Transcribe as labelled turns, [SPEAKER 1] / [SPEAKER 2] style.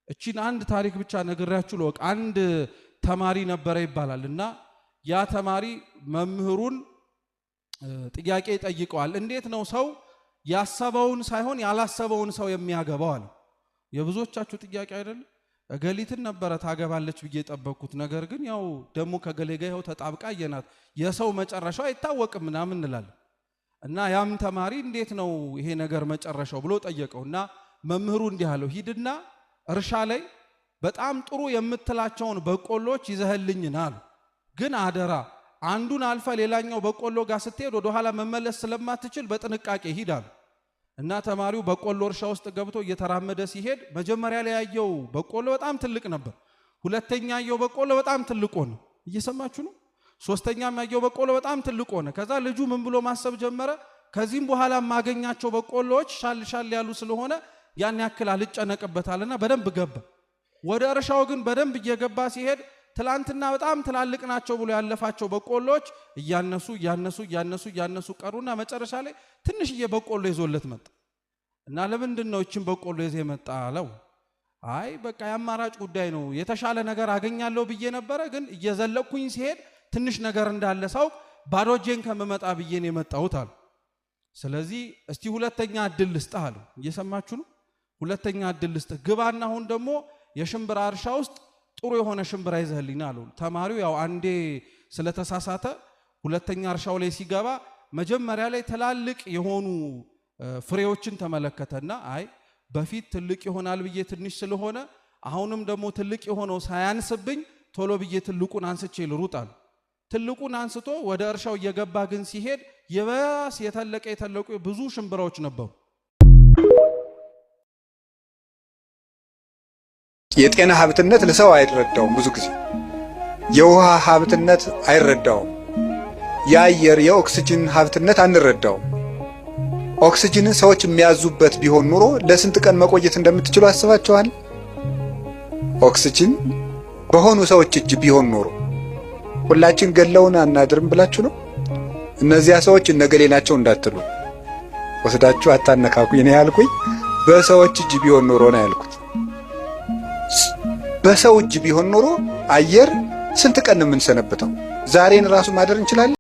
[SPEAKER 1] እቺን አንድ ታሪክ ብቻ ነግራችሁ ለወቅ አንድ ተማሪ ነበረ ይባላልና ያ ተማሪ መምህሩን ጥያቄ ጠይቀዋል። እንዴት ነው ሰው ያሰበውን ሳይሆን ያላሰበውን ሰው የሚያገባው አለ። የብዙዎቻችሁ ጥያቄ አይደል? እገሊትን ነበረ ታገባለች ብዬ ጠበቅኩት፣ ነገር ግን ያው ደሞ ከገሌጋ ይኸው ተጣብቃ የናት የሰው መጨረሻው አይታወቅም ምናምን እንላለን። እና ያም ተማሪ እንዴት ነው ይሄ ነገር መጨረሻው ብሎ ጠየቀውና መምህሩ እንዲህ አለው፣ ሂድና እርሻ ላይ በጣም ጥሩ የምትላቸውን በቆሎች ይዘህልኝና አሉ። ግን አደራ አንዱን አልፈ ሌላኛው በቆሎ ጋር ስትሄድ ወደ ኋላ መመለስ ስለማትችል በጥንቃቄ ሂድ አሉ። እና ተማሪው በቆሎ እርሻ ውስጥ ገብቶ እየተራመደ ሲሄድ መጀመሪያ ላይ ያየው በቆሎ በጣም ትልቅ ነበር። ሁለተኛ ያየው በቆሎ በጣም ትልቅ ሆነ። እየሰማችሁ ነው? ሶስተኛም ያየው በቆሎ በጣም ትልቅ ሆነ። ከዛ ልጁ ምን ብሎ ማሰብ ጀመረ? ከዚህም በኋላ ማገኛቸው በቆሎዎች ሻል ያሉ ስለሆነ ያን ያክል አልጨነቅበታልና በደንብ ገባ። ወደ እርሻው ግን በደንብ እየገባ ሲሄድ ትላንትና በጣም ትላልቅ ናቸው ብሎ ያለፋቸው በቆሎች እያነሱ ቀሩና መጨረሻ ላይ ትንሽዬ በቆሎ ይዞለት መጣ። እና ለምንድን ነው እቺን በቆሎ ይዘ መጣ አለው። አይ በቃ ያማራጭ ጉዳይ ነው፣ የተሻለ ነገር አገኛለሁ ብዬ ነበረ፣ ግን እየዘለኩኝ ሲሄድ ትንሽ ነገር እንዳለ ሳውቅ ባዶ እጄን ከመመጣ ብዬ ነው የመጣሁት አለ። ስለዚህ እስቲ ሁለተኛ እድል ልስጥህ አለው። እየሰማችሁ ነው? ሁለተኛ እድል ልስጥህ፣ ግባና አሁን ደግሞ የሽምብራ እርሻ ውስጥ ጥሩ የሆነ ሽምብራ ይዘህልኝ አለው። ተማሪው ያው አንዴ ስለተሳሳተ ሁለተኛ እርሻው ላይ ሲገባ መጀመሪያ ላይ ትላልቅ የሆኑ ፍሬዎችን ተመለከተና አይ በፊት ትልቅ ይሆናል ብዬ ትንሽ ስለሆነ አሁንም ደግሞ ትልቅ የሆነው ሳያንስብኝ ቶሎ ብዬ ትልቁን አንስቼ ልሩጣል። ትልቁን አንስቶ ወደ እርሻው እየገባ ግን ሲሄድ የባስ የተለቁ ብዙ ሽምብራዎች ነበሩ።
[SPEAKER 2] የጤና ሀብትነት ለሰው አይረዳውም። ብዙ ጊዜ የውሃ ሀብትነት አይረዳውም። የአየር የኦክሲጅን ሀብትነት አንረዳውም። ኦክሲጅን ሰዎች የሚያዙበት ቢሆን ኑሮ ለስንት ቀን መቆየት እንደምትችሉ አስባችኋል? ኦክሲጅን በሆኑ ሰዎች እጅ ቢሆን ኑሮ ሁላችን ገለውን አናድርም ብላችሁ ነው? እነዚያ ሰዎች እነገሌ ናቸው እንዳትሉ ወስዳችሁ አታነካኩ። እኔ ያልኩኝ በሰዎች እጅ ቢሆን ኑሮ ነው ያልኩት። በሰው እጅ ቢሆን ኖሮ አየር ስንት ቀን የምንሰነብተው? ዛሬን ራሱ ማደር እንችላለን።